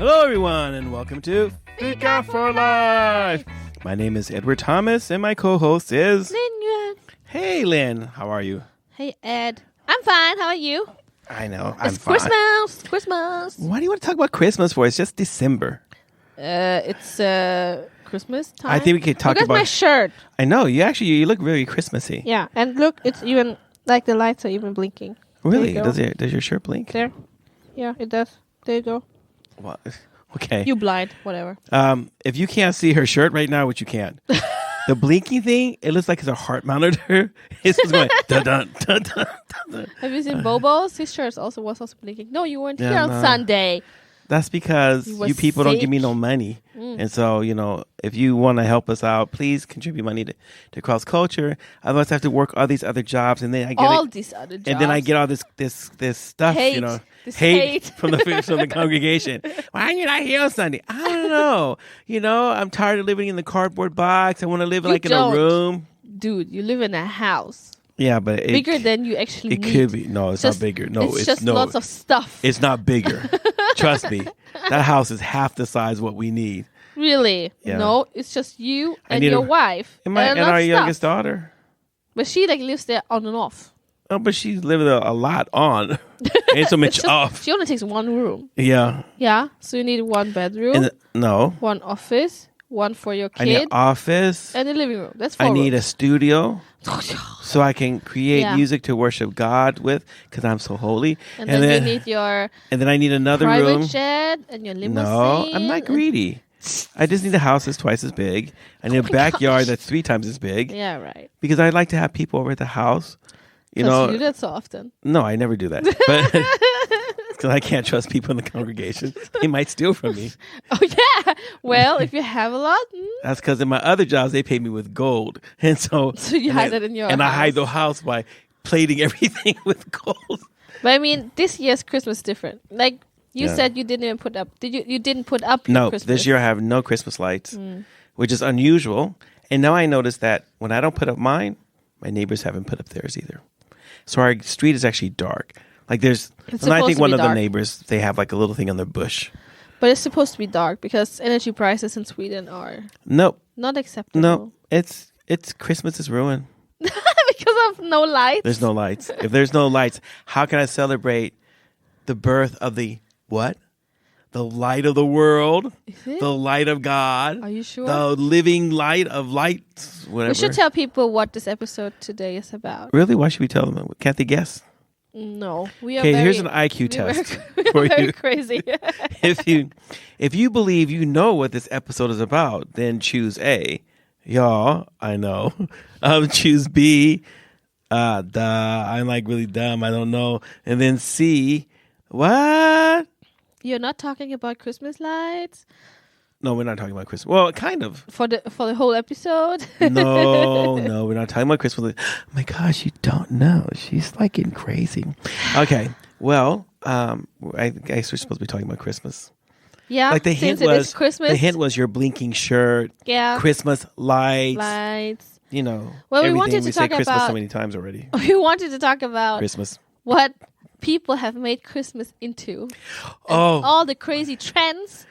Hello, everyone, and welcome to Fika for Life. My name is Edward Thomas, and my co-host is Lin. Hey, Lynn. How are you? Hey, Ed. I'm fine. How are you? I know. I'm It's fine. Christmas. Why do you want to talk about Christmas for? It's just December. It's Christmas time. I think we could talk Look about at my shirt. I know. You look very Christmassy. Yeah, and look, it's even like the lights are even blinking. Really? There you Does your shirt blink? There. Yeah, it does. There you go. Well, okay. You blind. Whatever. If you can't see her shirt right now, which you can't, the blinking thing, it looks like it's a heart monitor. It's just going dun dun dun dun dun. Have you seen Bobo's? His shirt was also blinking. No, you weren't Yeah, here on no. Sunday. That's because You was you people don't give me sick. no money. And so, if you want to help us out, please contribute money to Cross Culture. Otherwise, I have to work all these other jobs, and then I get All these other jobs. and then I get all this stuff, Hate. This hate. from the congregation. Why are you not here on Sunday? I don't know. I'm tired of living in the cardboard box. I want to live You in don't. a room. Dude, you live in a house. Yeah, but Bigger than you actually it need. could be. No, it's Just- not bigger. No, it's just lots of stuff. It's not bigger. Trust me. That house is half the size what we need. Really? Yeah. No, it's just you and need your a- wife. And a lot our of youngest stuff. daughter. But she lives there on and off. Oh, but she's living a lot on. Ain't so much Just- off. She only takes one room. Yeah. Yeah. So you need one bedroom, And no. one office, one for your I need an kid, office. and a living room. That's 4 I need a rooms. studio so I can create Yeah. music to worship God with because I'm so holy. And then you need your and then I need another private room. jet and your limousine. No, I'm not greedy. I just need a house that's twice as big. I need a backyard gosh. that's 3 times as big Yeah, right. because I like to have people over at the house. You Because know, you do that so often. no, I never do that. But because I can't trust people in the congregation. They might steal from me. Oh, yeah. Well, if you have a lot, That's because in my other jobs, they pay me with gold. And so, So you and hide it in your And I hide house. the house by plating everything with gold. but I mean, this year's Christmas is different. Like you Yeah. said, you didn't even put up. Did you? You didn't put up your No, Christmas. this year I have no Christmas lights, which is unusual. And now I notice that when I don't put up mine, my neighbors haven't put up theirs either. So our street is actually dark. Like It's and I supposed think to one be of the dark. neighbors, they have like a little thing on their bush. But it's supposed to be dark because energy prices in Sweden are Nope. not acceptable. No, it's Christmas is ruined. because of no lights. There's no lights. If there's no lights, how can I celebrate the birth of the what? The light of the world, Is it? the light of God, Are you sure? the living light of lights, whatever. We should tell people what this episode today is about. Really? Why should we tell them? Can't they guess? No, we are. Okay, very, here's an IQ we test We're for very you. crazy. If you believe you know what this episode is about, then choose A. Y'all, I know. Choose B. Duh. I'm like really dumb. I don't know. And then C. What? You're not talking about Christmas lights No, we're not talking about Christmas. Well, kind of. for the whole episode. No, we're not talking about Christmas. Oh my gosh, you don't know. She's like getting crazy. Okay, well, I guess we're supposed to be talking about Christmas. Yeah, Like the hint since it is was Christmas. the hint was your blinking shirt, Yeah, Christmas lights. lights. You know, Well, we everything. wanted to we say talk Christmas so about- many times already. We wanted to talk about Christmas. what people have made Christmas into. Oh, All the crazy trends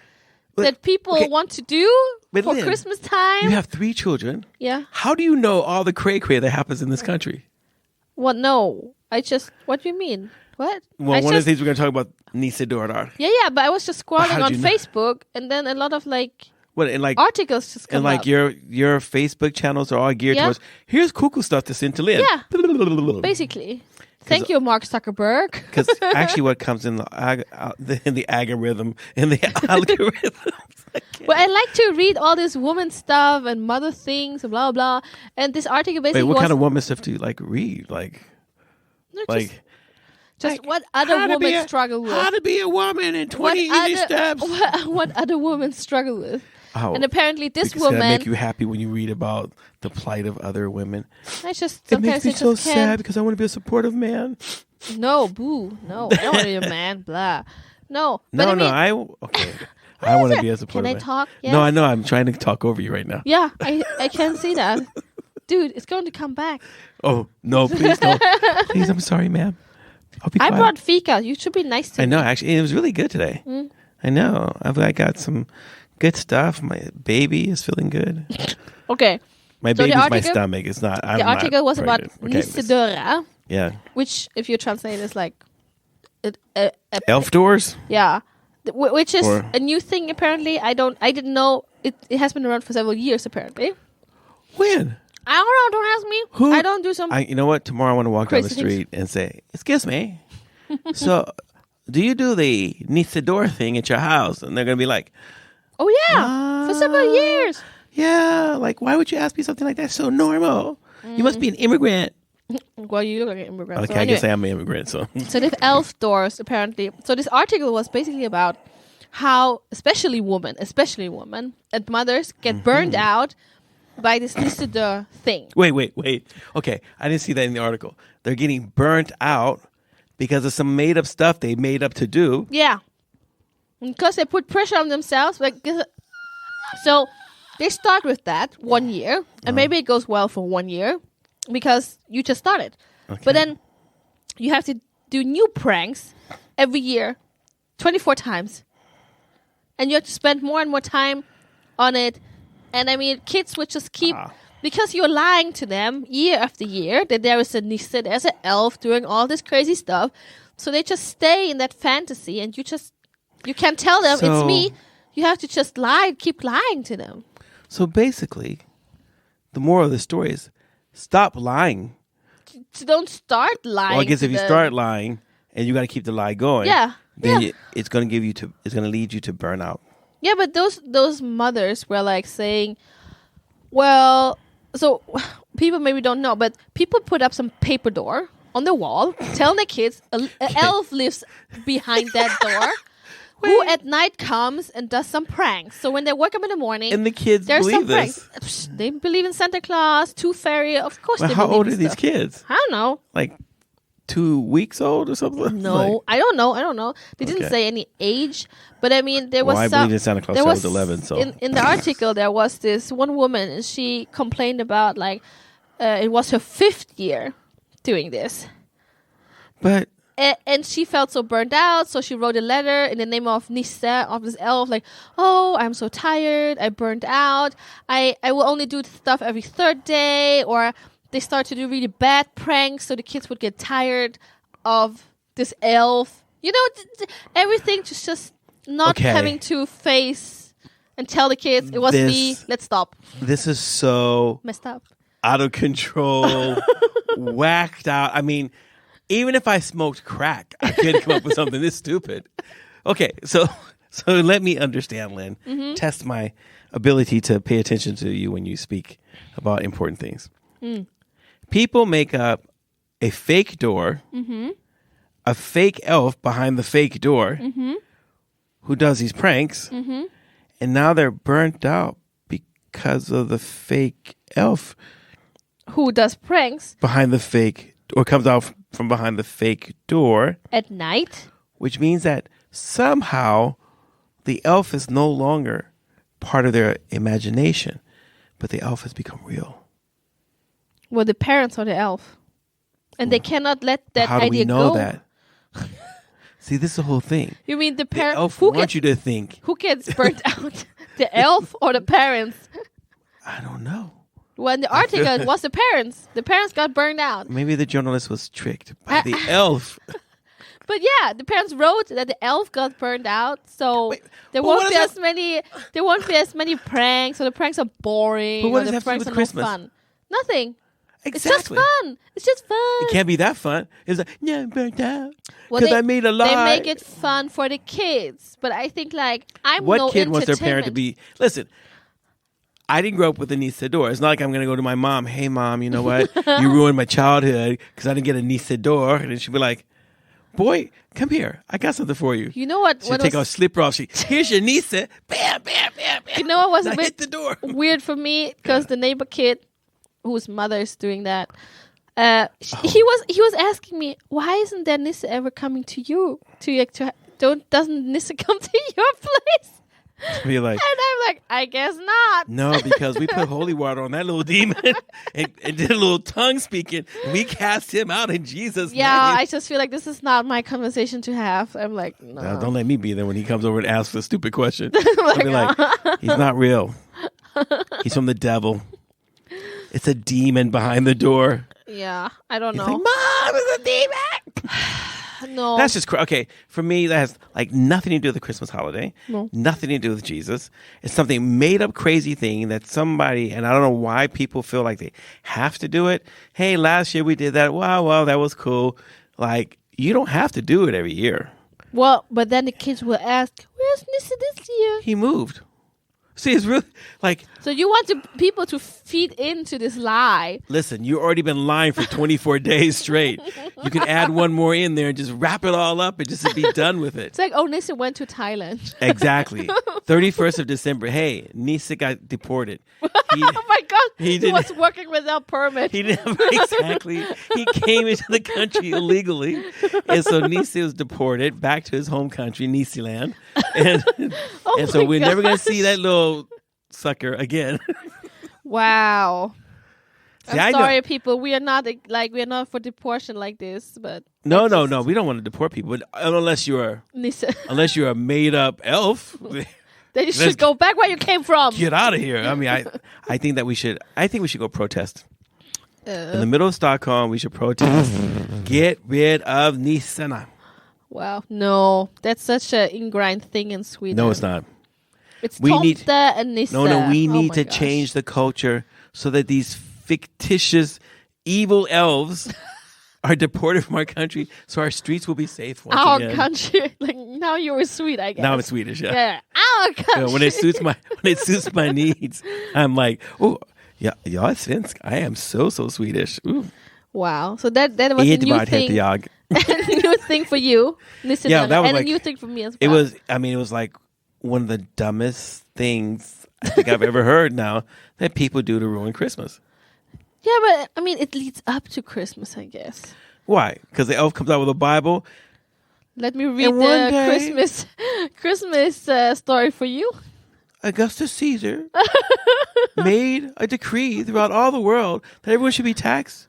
But- that people okay. want to do But for Lynn, Christmas time. you have 3 children. Yeah. How do you know all the cray that happens in this country? What? No. What do you mean? What? Well, I one of just- the things we're going to talk about, Nisa Dordar. Yeah, but I was just how scrolling did on you know? Facebook, and then a lot of What and like articles just come and like up. your Facebook channels are all geared Yeah. towards here's cuckoo stuff to send to Lynn. Yeah. Basically. Thank you, Mark Zuckerberg. Because actually, what comes in the algorithm in the algorithm. Well, I like to read all this woman stuff and mother things and blah blah. And this article basically Wait, what was kind of woman stuff do you like read? Like no, like just what other how to be women a- struggle with. How to be a woman in 20 easy steps. What other women struggle with. Oh, And apparently this because that woman, make you happy when you read about the plight of other women. I just It sometimes makes me I so just sad can't. because I want to be a supportive man. No, boo, no, I don't want to be a man. Blah, no. But No, I mean, okay. I want to be a supportive Can I man. talk? Yes. No, I know. I'm trying to talk over you right now. Yeah, I can see that. Dude, it's going to come back. Oh, no, please don't. Please, I'm sorry, ma'am. I'll be I quiet. brought Fika. You should be nice to I me. know, actually. It was really good today. I know. I got some good stuff. My baby is feeling good. Okay. My So the baby's my article- stomach. It's not. I'm The not article was about pregnant. Okay, Nisedora, yeah. which, if you translate, is like, a Elf doors. yeah, which is Or- a new thing apparently. I didn't know it. It has been around for several years apparently. When? I don't know. Don't ask me. Who? I don't do some. You know what? Tomorrow I want to walk down the Crazy things. street and say, "Excuse me." So, do you do the Nisador thing at your house? And they're gonna be like, Oh yeah, for several years. "Yeah, like why would you ask me something like that? So normal. You must be an immigrant." Well, you look like an immigrant. Okay, so I guess I anyway. am an immigrant. So, So these elf doors apparently. So this article was basically about how especially women and mothers get burned out by this Nisador thing. wait. Okay, I didn't see that in the article. They're getting burnt out because of some made up stuff they made up to do. Yeah, because they put pressure on themselves. So they start with that 1 year, and maybe it goes well for 1 year because you just started. Okay. But then you have to do new pranks every year, 24 times, and you have to spend more and more time on it. And I mean, kids would just keep. Because you're lying to them year after year that there is a Nisse, there's an elf doing all this crazy stuff. So they just stay in that fantasy and you can't tell them it's me. You have to just keep lying to them. So basically, the moral of the story is stop lying. So don't start lying. Well, I guess to if you them. start lying and you got to keep the lie going, Yeah. it's going to lead you to burnout. Yeah, but those mothers were like saying, well, so people maybe don't know, but people put up some paper door on the wall, telling the kids an elf lives behind that door, who at night comes and does some pranks. So when they wake up in the morning, And the kids there's some believe this. pranks. They believe in Santa Claus, Tooth Fairy. Of course, Well, they how believe old in are these stuff. kids? I don't know. Like 2 weeks old or something? No, Like, I don't know. They didn't Okay. say any age, but I mean, there was I some. believed in Santa Claus there till I was 11, so. in the article there was this one woman, and she complained about like it was her 5th year doing this, But and she felt so burned out, so she wrote a letter in the name of Nisse, of this elf, like, "Oh, I'm so tired. I burned out. I will only do stuff every 3rd day," or they start to do really bad pranks, so the kids would get tired of this elf. You know, everything just not Okay. having to face and tell the kids it was me. Let's stop. this is so Messed up. out of control, whacked out. I mean, even if I smoked crack, I couldn't come up with something this stupid. Okay, so let me understand, Lynn. Mm-hmm. Test my ability to pay attention to you when you speak about important things. People make up a fake door, a fake elf behind the fake door, who does these pranks, and now they're burnt out because of the fake elf Who does pranks behind the fake, or comes out from behind the fake door, at night? which means that somehow the elf is no longer part of their imagination, but the elf has become real. Well, the parents are the elf, and they cannot let that How do idea we know go. that? See, this is the whole thing. You mean the The parents? elf Who wants you to think, who gets burnt out? The elf or the parents? I don't know. Well, in the article, it was the parents. The parents got burned out. Maybe the journalist was tricked by the elf. But yeah, the parents wrote that the elf got burned out, so Wait, there but won't what be does as many. There won't be as many pranks, or the pranks are boring. But what or does the that have to do pranks with are Christmas? no fun. Nothing. Exactly. It's just fun. It's just fun. It can't be that fun. It's like, yeah, I'm burnt out. Well, Because they- I made a lie. They make it fun for the kids, but I think like I'm What no kid wants their parent to entertainment. be? Listen, I didn't grow up with a Nisador. It's not like I'm going to go to my mom. Hey, mom, you know what? You ruined my childhood because I didn't get a Nisador. And then she'd be like, boy, come here. I got something for you. You know what? She'd What take was, our slipper off. Here's your Nisa. Bam, bam, bam, bam. you know what was Now a hit bit the door. weird for me because the neighbor kid, whose mother is doing that, Oh. he was asking me, why isn't there Nissa ever coming to you? Doesn't Nissa come to your place? Be like, And I'm like, I guess not. no, because we put holy water on that little demon and did a little tongue speaking. And we cast him out in Jesus' Yeah, name. I just feel like this is not my conversation to have. I'm like, no. Now, don't let me be there when he comes over and asks a stupid question. I'll be like, he's not real. He's from the devil. It's a demon behind the door. Yeah, I don't know. Like, Mom, it's a demon. No. That's just okay. For me, that has like nothing to do with the Christmas holiday. No. Nothing to do with Jesus. It's something made up, crazy thing that somebody, and I don't know why people feel like they have to do it. Hey, last year we did that. Wow, well, that was cool. Like, you don't have to do it every year. Well, but then the kids will ask, where's Nissa this year? He moved. See, it's really like, So you want people to feed into this lie. listen, you've already been lying for 24 days straight. You can add one more in there and just wrap it all up and just be done with it. It's like, oh, Nissa went to Thailand. Exactly. 31st of December. Hey, Nisa got deported. Oh my God. He He didn't- was working without permit. He didn't exactly. He came into the country illegally, and so Nisi was deported back to his home country, Nisiland, and and so my we're never gonna gosh. see that little sucker again. Wow. See, I I'm know- sorry, people. We are not we're not for deportation like this, but No, we don't want to deport people, but unless you're Nissa, a made up elf. then you should go back where you came from. Get out of here. I mean, I think that we should go protest. In the middle of Stockholm, we should protest. Get rid of Nisana. Wow, no, that's such an ingrained thing in Sweden. No, it's not. It's We need- Tomte and Nissa. No, we Oh need my to gosh. change the culture so that these fictitious evil elves are deported from our country so our streets will be safe once Our again. country. Like now you're sweet, I guess. Now I'm Swedish, yeah. Yeah, our country. When it suits my needs, I'm like, oh, yeah, jag är svensk. I am so Swedish. Ooh. Wow. So that was a new Edvard thing. heter jag. A new thing for you. Nissa Yeah, that was and like- a new thing for me as It well. was like one of the dumbest things I think I've ever heard now that people do to ruin Christmas. Yeah, but I mean, it leads up to Christmas, I guess. Why? Because the elf comes out with a Bible. Let me read And one the day- Christmas story for you. Augustus Caesar made a decree throughout all the world that everyone should be taxed.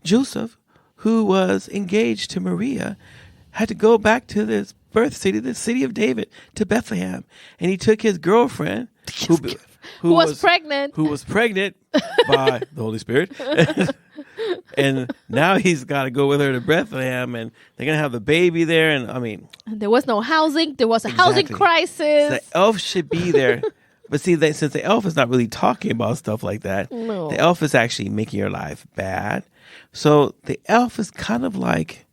Joseph, who was engaged to Maria, had to go back to this birth city, the city of David, to Bethlehem. And he took his girlfriend, who was pregnant. who was pregnant by the Holy Spirit. And now he's got to go with her to Bethlehem, and they're going to have the baby there. And I mean, There was no housing. There was a housing Exactly. crisis. the elf should be there. But see, since the elf is not really talking about stuff like that, No. the elf is actually making your life bad. So the elf is kind of like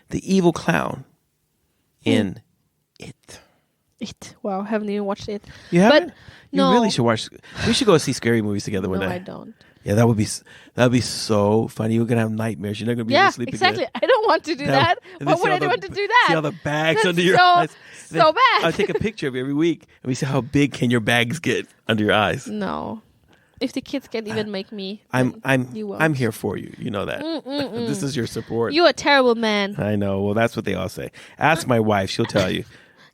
the evil clown in It. It. Wow, haven't even watched it. You haven't? You no. really should watch. We should go see scary movies together one No, day. I don't. Yeah, that would be so funny. You're gonna have nightmares. You're not gonna be able Yeah, to sleep exactly. again. I don't want to do that. And Why then see would I all the- want to do that? See all the bags That's under your so- eyes. so Then bad. I'll take a picture of you every week, and we see how big can your bags get under your eyes. No. If the kids can even make me, I'm you won't. I'm here for you. You know that. This is your support. You're a terrible man. I know. Well, that's what they all say. Ask my wife; she'll tell you.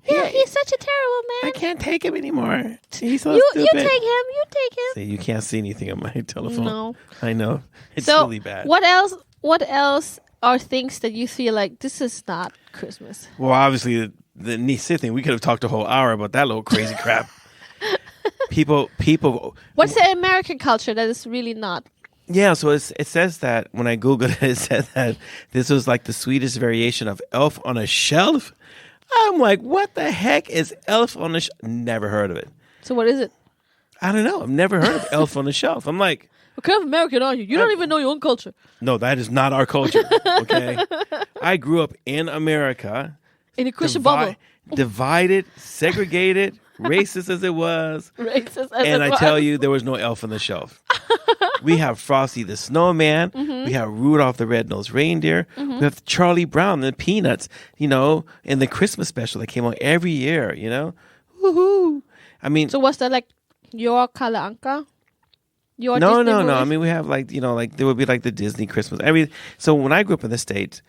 Yeah, he's such a terrible I man. can't take him anymore. He's so You stupid. take him. You take him. See, you can't see anything on my telephone. No. I know. It's So really bad. what else? What else are things that you feel like this is not Christmas? Well, obviously the Nisi thing. We could have talked a whole hour about that little crazy crap. People. What's the American culture that is really not? Yeah, so it says that when I Googled it, it said that this was like the Swedish variation of Elf on a Shelf. I'm like, what the heck is Elf on a Shelf? Never heard of it. So what is it? I don't know. I've never heard of Elf on a Shelf. I'm like, What kind of American are you? You don't even know your own culture. no, that is not our culture. Okay, I grew up in America, In a Christian bubble. divided, segregated, racist as it was. Racist as And it I was. tell you, there was no Elf on the Shelf. We have Frosty the Snowman. Mm-hmm. We have Rudolph the Red-Nosed Reindeer. We have Charlie Brown, the Peanuts, in the Christmas special that came out every year, Woohoo. I mean, So was that like your Kalle Anka? Your no. Disney I movies? mean, we have there would be like the Disney Christmas. So when I grew up in the States,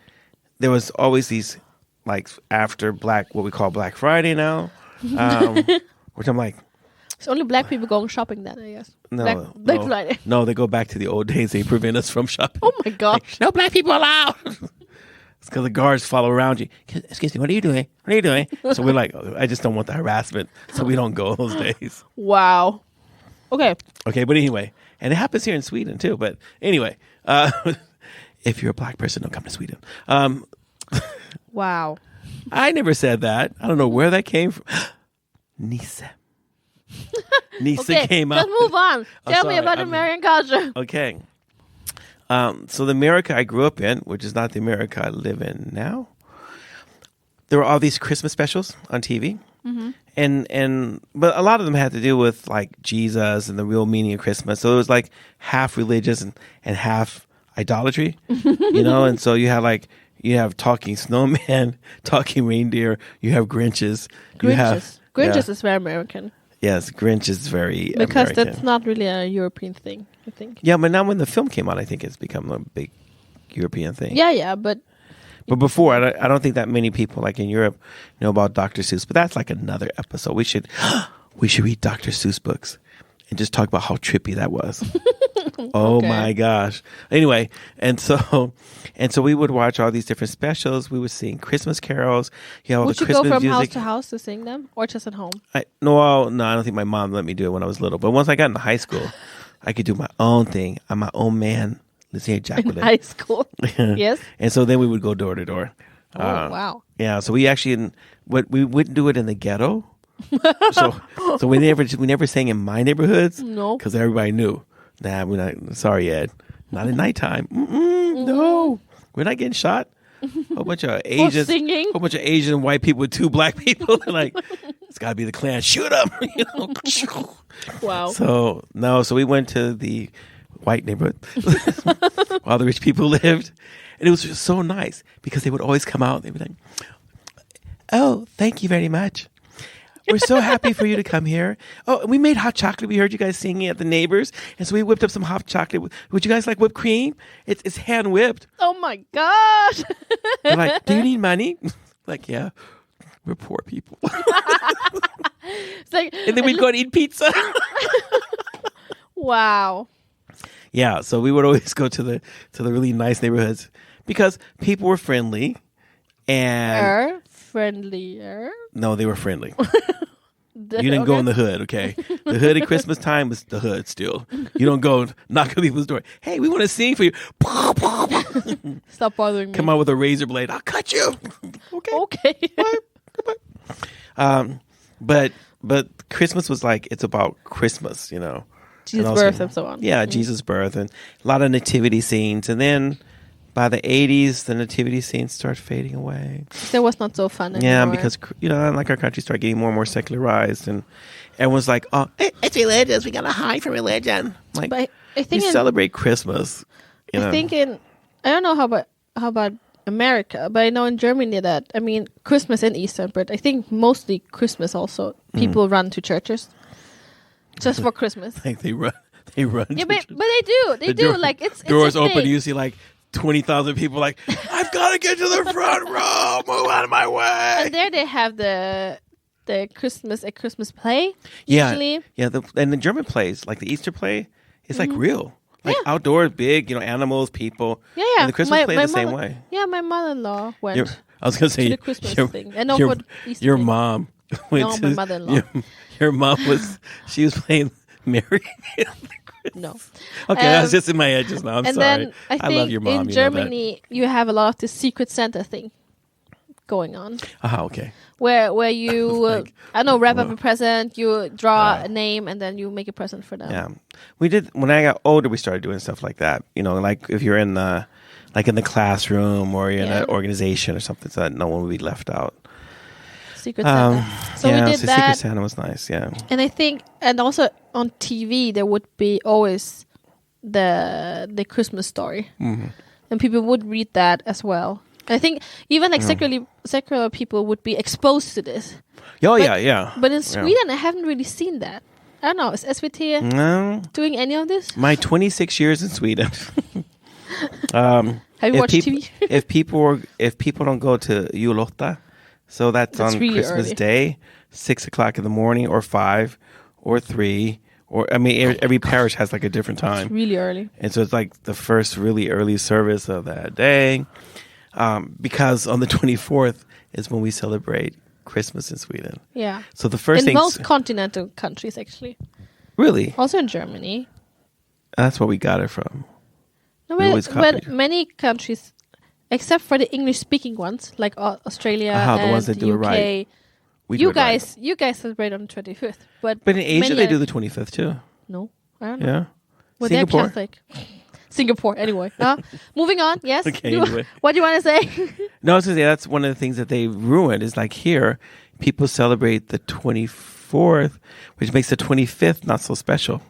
there was always these, like after what we call Black Friday now, which I'm like, It's only black people going shopping then, I guess. no, Black no, Friday. no, they go back to the old days. They prevent us from shopping. Oh my gosh. No black people allowed. It's because the guards follow around you. Excuse me, what are you doing? What are you doing? So we're like, I just don't want the harassment, so we don't go those days. Wow. Okay. Okay, but anyway, and it happens here in Sweden too. But anyway, if you're a black person, don't come to Sweden. Wow. I never said that. I don't know where that came from. Nice. Nice Okay, came out. let's move on. Tell me sorry, about American culture. Okay. So the America I grew up in, which is not the America I live in now, there were all these Christmas specials on TV. But a lot of them had to do with like Jesus and the real meaning of Christmas. So it was like half religious and half idolatry, and so you have talking snowman, talking reindeer, you have Grinches. Grinches is very American. Yes, Grinch is very because American. that's not really a European thing, I think. Yeah, but now when the film came out, I think it's become a big European thing. Yeah, but before, I don't think that many people like in Europe know about Dr. Seuss. But that's like another episode. We should read Dr. Seuss books and just talk about how trippy that was. Oh my gosh. Anyway, and so we would watch all these different specials. We would sing Christmas carols. All would the you Christmas go from music. house to house to sing them, or just at home? No, I don't think my mom let me do it when I was little. But once I got into high school, I could do my own thing. I'm my own man. Let's say Jacqueline. In high school, yes. And so then we would go door to door. Oh wow. Yeah, so we actually, we wouldn't do it in the ghetto. so we never sang in my neighborhoods. No, because everybody knew. Nah, we're not. Sorry, Ed. Not at nighttime. No, we're not getting shot. A bunch of Asians, singing. a bunch of Asian white people with two black people. Like, it's got to be the Klan. Shoot them. Wow. So we went to the white neighborhood while the rich people lived, and it was just so nice because they would always come out. They'd be like, "Oh, thank you very much. We're so happy for you to come here. Oh, we made hot chocolate. We heard you guys singing at the neighbors, and so we whipped up some hot chocolate. Would you guys like whipped cream? It's hand whipped." Oh my gosh. They're like, "Do you need money?" Like, yeah, we're poor people. It's like, And then we'd go and eat pizza. wow. Yeah, so we would always go to the really nice neighborhoods because people were friendly, and Friendlier. no, they were friendly. You didn't go in the hood, okay? The hood at Christmas time was the hood still. You don't go knock on people's door. Hey, we want to sing for you. Stop bothering me. Come out with a razor blade. I'll cut you. Okay. But Christmas was like, it's about Christmas, Jesus' also, birth and so on. Yeah, Jesus' birth and a lot of nativity scenes. And then by the 80s, the nativity scenes start fading away. That was not so fun anymore. Yeah, because, like our country started getting more and more secularized. And everyone's like, oh, it's religious. We got to hide from religion. Like, but I think we celebrate Christmas. I think I don't know how about America, but I know in Germany that, Christmas and Easter, but I think mostly Christmas also, people run to churches just for Christmas. Like they run. Yeah, but they do. They do. Like it's doors a open. thing. You see like 20,000 people. Like, I've got to get to the front row. Move out of my way. And there they have the Christmas play. Yeah, usually. yeah. And the German plays, like the Easter play, it's like real. Like outdoors, big, animals, people. Yeah. And the Christmas play is the same way. Yeah, my mother-in-law went. I was gonna say to the Christmas thing. I know what Easter your thing. mom went No, to my mother-in-law. Your mom was playing Mary. No. Okay, that's just in my head just now. I'm and sorry. then I think love your mom. in Germany you have a lot of the Secret Santa thing going on. Okay. Where you wrap up a present, you draw a name, and then you make a present for them. Yeah, we did. When I got older, we started doing stuff like that. Like if you're in the classroom or you're in an organization or something, so that no one would be left out. Secret Santa. So we did that. Secret Santa was nice. Yeah, and I think, and also on TV there would be always the Christmas story, and people would read that as well. I think even like secular people would be exposed to this. Oh, yeah. But in Sweden, I haven't really seen that. I don't know. Is SVT doing any of this? My 26 years in Sweden. Have you watched TV? if people don't go to Julotta, So that's on really Christmas early. Day, 6 o'clock in the morning, or 5, or 3, or I mean, every parish has like a different It's time, really early. and so it's like the first really early service of that day, because on the 24th is when we celebrate Christmas in Sweden. Yeah. So the first In thing, most continental countries, actually. really, Also in Germany. that's where we got it from. No, We always but copied. many countries, except for the English-speaking ones, like Australia The and ones that do it UK, right. We do you it right. guys celebrate on the 25th. But But in Asia, many they other- do the 25th too. No, I don't know. Yeah, Well, they're Singapore. Catholic. Singapore, anyway. Moving on, yes. Okay, anyway. What do you want to say? No, I was gonna say that's one of the things that they ruined. Is like here, people celebrate the 24th, which makes the 25th not so special.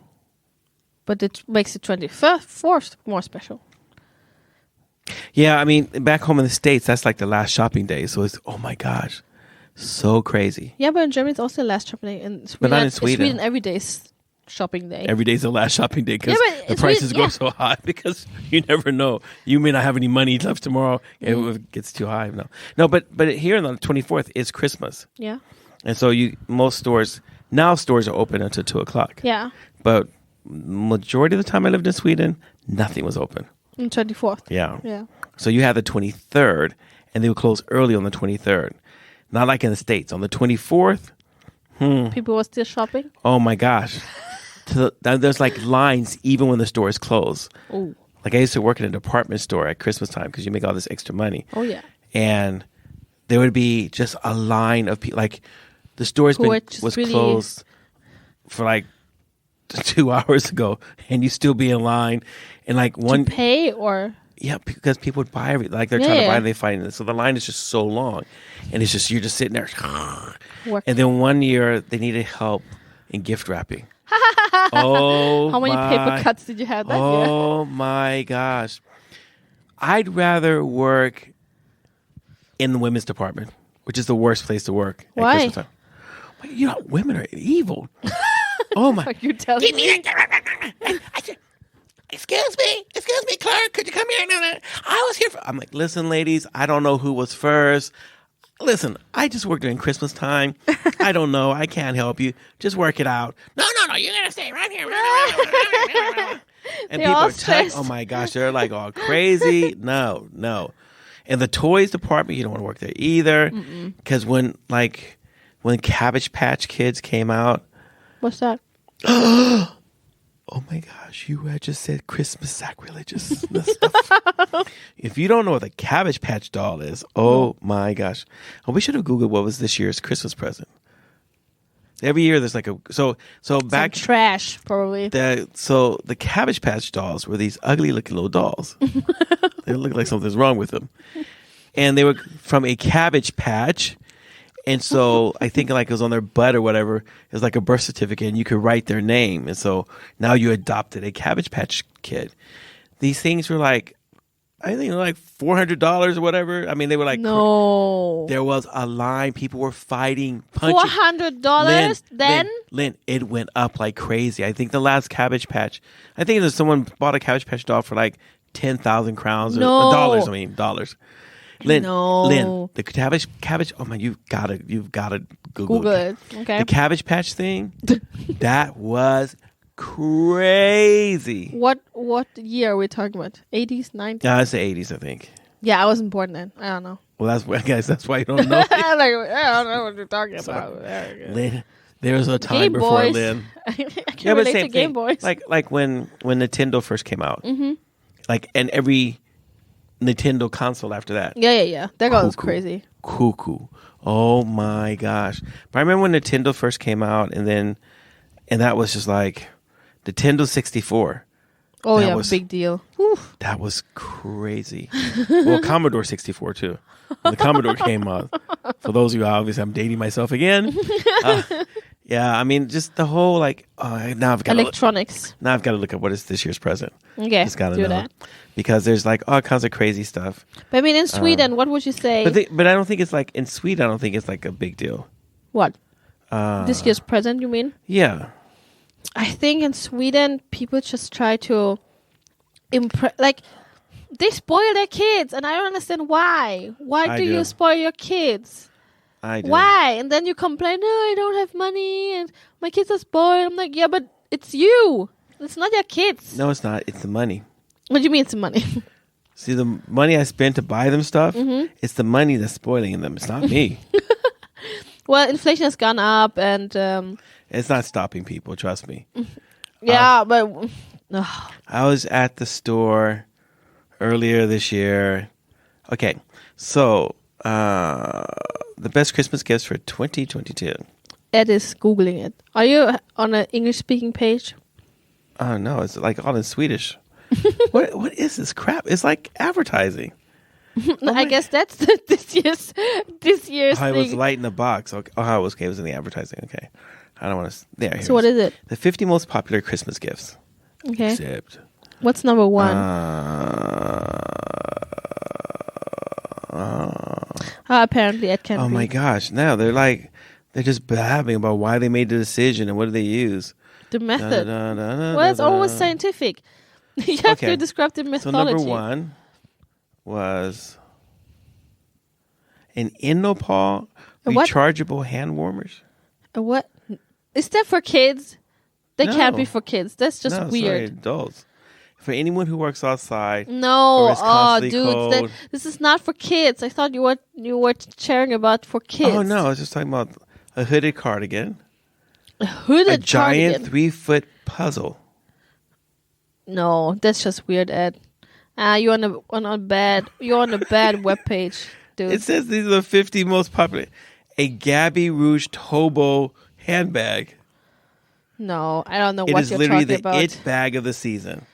But it makes the 24th more special. Yeah, I mean, back home in the States, that's like the last shopping day. So it's, oh my gosh, so crazy. Yeah, but in Germany, it's also the last shopping day. In Sweden, But not in Sweden. every day is shopping day. Every day's the last shopping day because Yeah, but the it's prices weird, go so high because you never know. You may not have any money left tomorrow if it gets too high. No, but here on the 24th is Christmas. Yeah. And so most stores are open until 2 o'clock. Yeah. But majority of the time I lived in Sweden, nothing was open. On 24th. Yeah. Yeah. So you had the 23rd, and they would close early on the 23rd. Not like in the States. On the 24th, People were still shopping. oh my gosh. There's like lines even when the store is closed. Oh. Like I used to work in a department store at Christmas time because you make all this extra money. Oh, yeah. And there would be just a line of people. Like the store Who were just was really- closed for like 2 hours ago, and you still be in line. And like one, Pay or... yeah, because people would buy everything. Like they're Yeah, trying to yeah. buy, and they find it. So the line is just so long, and it's just you're just sitting there. Work. And then one year they needed help in gift wrapping. Oh, How many paper my- cuts did you have that year? Oh my gosh. I'd rather work in the women's department, which is the worst place to work at Why? Christmas time. Well, you know, women are evil. Oh my. Are you telling me? Excuse me, clerk, could you come here? No, I was here for. I'm like, listen, ladies, I don't know who was first. Listen, I just worked during Christmas time. I don't know. I can't help you. Just work it out. No, you gotta stay right here. And They're people all are stressed. oh my gosh, they're like all crazy. No. And the toys department, you don't want to work there either. Because when Cabbage Patch Kids came out, What's that? oh my gosh, you had just said Christmas sacrilegious stuff. If you don't know what the Cabbage Patch doll is, oh my gosh. Oh, we should have Googled what was this year's Christmas present. Every year there's like so back Some trash, probably. the Cabbage Patch dolls were these ugly looking little dolls. They look like something's wrong with them. And they were from a Cabbage Patch. And so I think like it was on their butt or whatever. It was like a birth certificate and you could write their name. And so now you adopted a Cabbage Patch Kid. These things were like, I think they were like $400 or whatever. I mean, they were like, No. there was a line. People were fighting, punching. $400 then? Lynn, it went up like crazy. I think the last Cabbage Patch, I think there's someone bought a Cabbage Patch doll for like 10,000 crowns or No. dollars. I mean, dollars. Lynn, No. the cabbage. Oh man, you've got to Google it. Okay. The Cabbage Patch thing. That was crazy. What year are we talking about? 80s, 90s? Yeah, it's the 80s, I think. Yeah, I wasn't born then. I don't know. Well, that's why you don't know. I don't know what you're talking about. Lynn, there was a time Game before Boys. Lynn. I can relate to Game Boys. Like when Nintendo first came out. Like and every Nintendo console after that. Yeah. That was Cuckoo. crazy. Cuckoo. Oh my gosh. But I remember when Nintendo first came out and that was just like Nintendo 64. Oh, That yeah, was- big deal. Whew. That was crazy. Well, Commodore 64 too. When the Commodore came out. For those of you, obviously, I'm dating myself again. Yeah, I mean, just the whole like. Now I've got Electronics. to look up what is this year's present. Okay, Just gotta do know that. because there's like all kinds of crazy stuff. But I mean, in Sweden, what would you say? But I don't think it's like in Sweden. I don't think it's like a big deal. What? This year's present, you mean? Yeah, I think in Sweden, people just try to impress. Like, they spoil their kids, and I don't understand why. Why I do do. you spoil your kids? I do. Why? And then you complain, no, I don't have money and my kids are spoiled. I'm like, yeah, but it's you. It's not your kids. No, it's not. It's the money. What do you mean it's the money? See, the money I spent to buy them stuff, it's the money that's spoiling them. It's not me. Well, inflation has gone up and... It's not stopping people, trust me. yeah, but... I was at the store earlier this year. Okay, so the best Christmas gifts for 2022. Ed is Googling it. Are you on an English-speaking page? Oh, no, it's like all in Swedish. What is this crap? It's like advertising. I guess that's this year's Oh, it thing. was light in the box. Okay. Oh, it was okay. It was in the advertising. Okay. I don't want to... There. So what is it? The 50 most popular Christmas gifts. Okay. Except... What's number one? Apparently Ed can Oh, read. my gosh. Now they're just blabbing about why they made the decision and what do they use. The method. Well, Well, it's always scientific. You have to describe the So methodology. number one was an Innopal what? rechargeable hand warmers. What? Is that for kids? They can't No. be for kids. That's just No, weird. sorry, adults. For anyone who works outside. No, Or it's constantly dude, cold. this is not for kids. I thought you were sharing about for kids. Oh, no. I was just talking about a hooded cardigan. A hooded A giant cardigan. 3-foot puzzle. No, that's just weird, Ed. You're on a bad webpage, dude. It says these are the 50 most popular. A Gabby Rouge Tobo handbag. No, I don't know It what is you're literally talking the about. it bag of the season.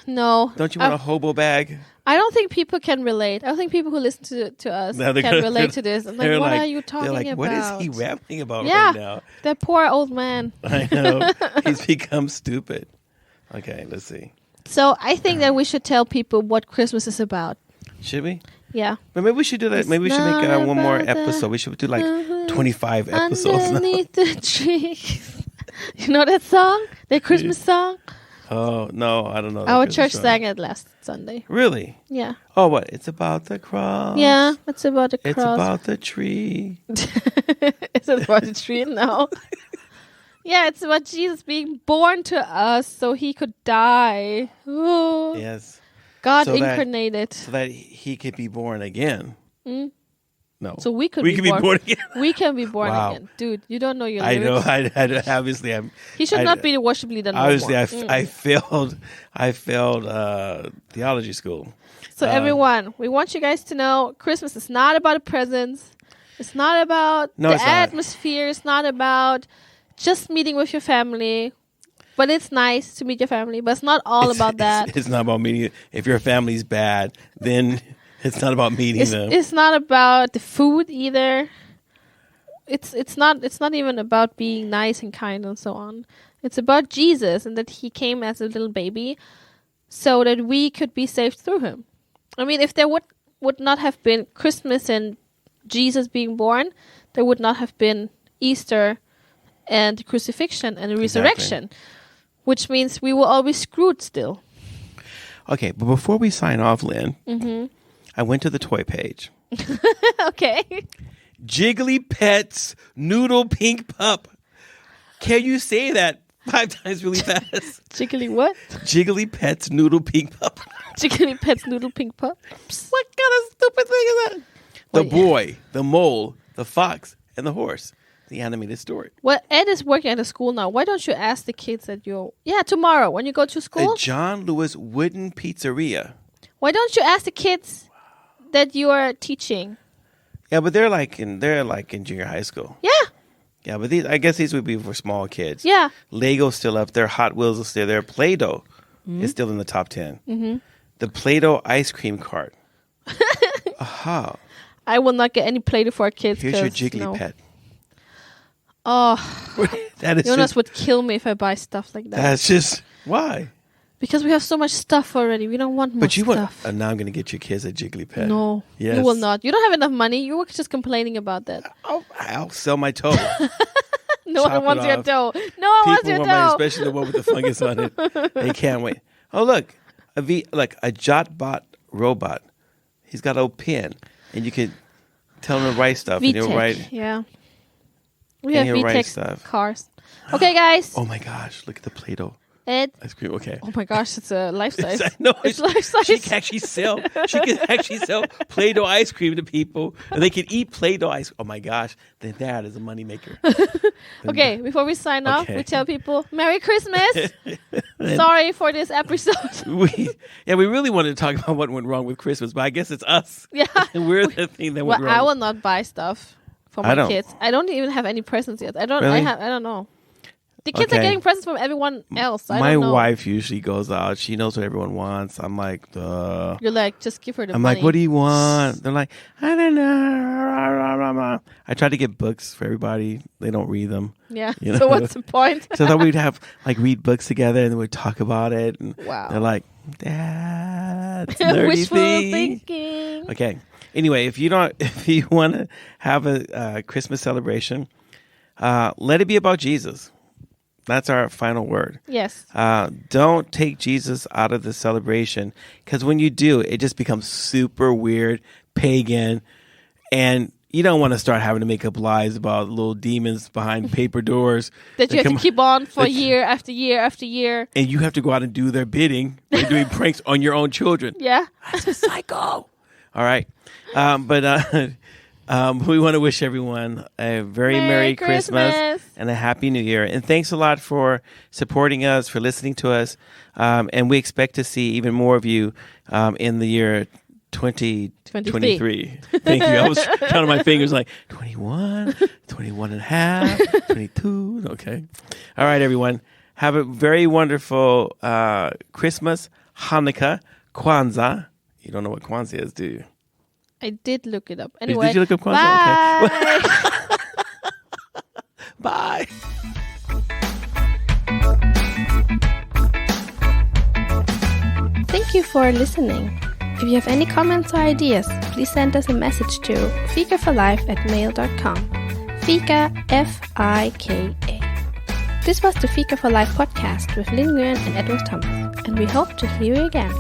No. Don't you want a hobo bag? I don't think people can relate. I don't think people who listen to us No, they're can gonna- relate to this. I'm like, They're what like- are you talking They're like, about? what is he rambling about Yeah. right now? That poor old man. I know. He's become stupid. Okay, let's see. So I think that we should tell people what Christmas is about. Should we? Yeah. But maybe we should do that. It's Maybe we should make not one more about the- episode. We should do like 25 episodes now. Underneath the tree. You know that song? That Christmas song? Oh, no, I don't know. that Our Christmas church song. sang it last Sunday. Really? Yeah. Oh, what? It's about the cross. Yeah, it's about the It's cross. about the tree. Is it about the tree? No. Yeah, it's about Jesus being born to us so he could die. Ooh. Yes. God So that- incarnated. So that he could be born again. Mm. No. So we could we be can be born again. We can be born Wow. again. Dude, you don't know your I know. lyrics. I obviously I'm. He should I- not be the worship leader no Obviously, more. I failed. I failed theology school. So everyone, we want you guys to know Christmas is not about the presents. It's not about No, the it's not. atmosphere. It's not about just meeting with your family. But it's nice to meet your family. But it's not all about that. It's not about meeting. If your family's bad, then it's not about meeting them. It's not about the food either. It's not even about being nice and kind and so on. It's about Jesus and that he came as a little baby so that we could be saved through him. I mean, if there would not have been Christmas and Jesus being born, there would not have been Easter and the crucifixion and the resurrection, which means we will all be screwed still. Okay, but before we sign off, Lynn, I went to the toy page. Okay. Jiggly Pets Noodle Pink Pup. Can you say that 5 times really fast? Jiggly what? Jiggly Pets Noodle Pink Pup. Jiggly Pet's Noodle Pink Pup. What kind of stupid thing is that? The Well, boy, the mole, the fox, and the horse. The animated story. Well, Ed is working at a school now. Why don't you ask the kids that tomorrow when you go to school? A John Lewis wooden pizzeria. Why don't you ask the kids that you are teaching? Yeah, but they're like in junior high school. Yeah, Yeah, but I guess these would be for small kids. yeah. Lego's still up there. Hot Wheels is still there. Play-Doh is still in the top 10. Mm-hmm. The Play-Doh ice cream cart. Aha. I will not get any Play-Doh for our kids. Here's your 'cause, Jiggly no. Pet. Oh, That is Jonas just, would kill me if I buy stuff like that. that's just, why? Because we have so much stuff already. We don't want more But you stuff. want, now I'm going to get your kids a Jiggly Pet. No, Yes. you will not. You don't have enough money. You were just complaining about that. I'll sell my toe. No Chop one it wants your off. dough. No one wants People your want mine, dough. especially the one with the fungus on it. They can't wait. Oh, look. A Jotbot robot. He's got a pen. And you can Tell them to write stuff. And you'll write. Yeah. We And have he'll write VTech stuff. cars. Okay, guys. Oh my gosh! Look at the Play-Doh Ed. ice cream. Okay. Oh my gosh, it's a life size. No, It's life size. She can actually sell. She can actually sell Play-Doh ice cream to people, and they can eat Play-Doh ice. Oh my gosh! Then that is a moneymaker. Okay, before we sign off, Okay. we tell people Merry Christmas. Sorry for this episode. we really wanted to talk about what went wrong with Christmas, but I guess it's us. Yeah. And we're the thing that went Well, wrong. I will not buy stuff for I my don't. kids. I don't even have any presents yet. I don't. Really? I don't know. The kids are Okay. getting presents from everyone else. I My don't know. wife usually goes out. She knows what everyone wants. I'm like, duh. You're like, just give her the I'm money. like, what do you want? They're like, I don't know. I try to get books for everybody. They don't read them. Yeah. You know? So what's the point? So I thought we'd have read books together and then we'd talk about it. And Wow. they're like, that's nerdy Wishful thing. thinking. Okay. Anyway, if you want to have a Christmas celebration, let it be about Jesus. That's our final word. Yes. Don't take Jesus out of the celebration, because when you do, it just becomes super weird, pagan, and you don't want to start having to make up lies about little demons behind paper doors That you have to keep on for that- year after year after year. and you have to go out and do their bidding by doing pranks on your own children. Yeah. That's a psycho. All right. We want to wish everyone a very Merry Christmas and a Happy New Year. And thanks a lot for supporting us, for listening to us. And we expect to see even more of you in the year 2023. Thank you. I was counting my fingers like 21, 21 and a half, 22. Okay. All right, everyone. Have a very wonderful Christmas, Hanukkah, Kwanzaa. You don't know what Kwanzaa is, do you? I did look it up. Anyway, Did you look up Kwanzaa? Bye. Okay. Bye. Thank you for listening. If you have any comments or ideas, please send us a message to fikaforlife@mail.com. Fika, F-I-K-A. This was the Fika for Life podcast with Lin Nguyen and Edward Thomas, and we hope to hear you again.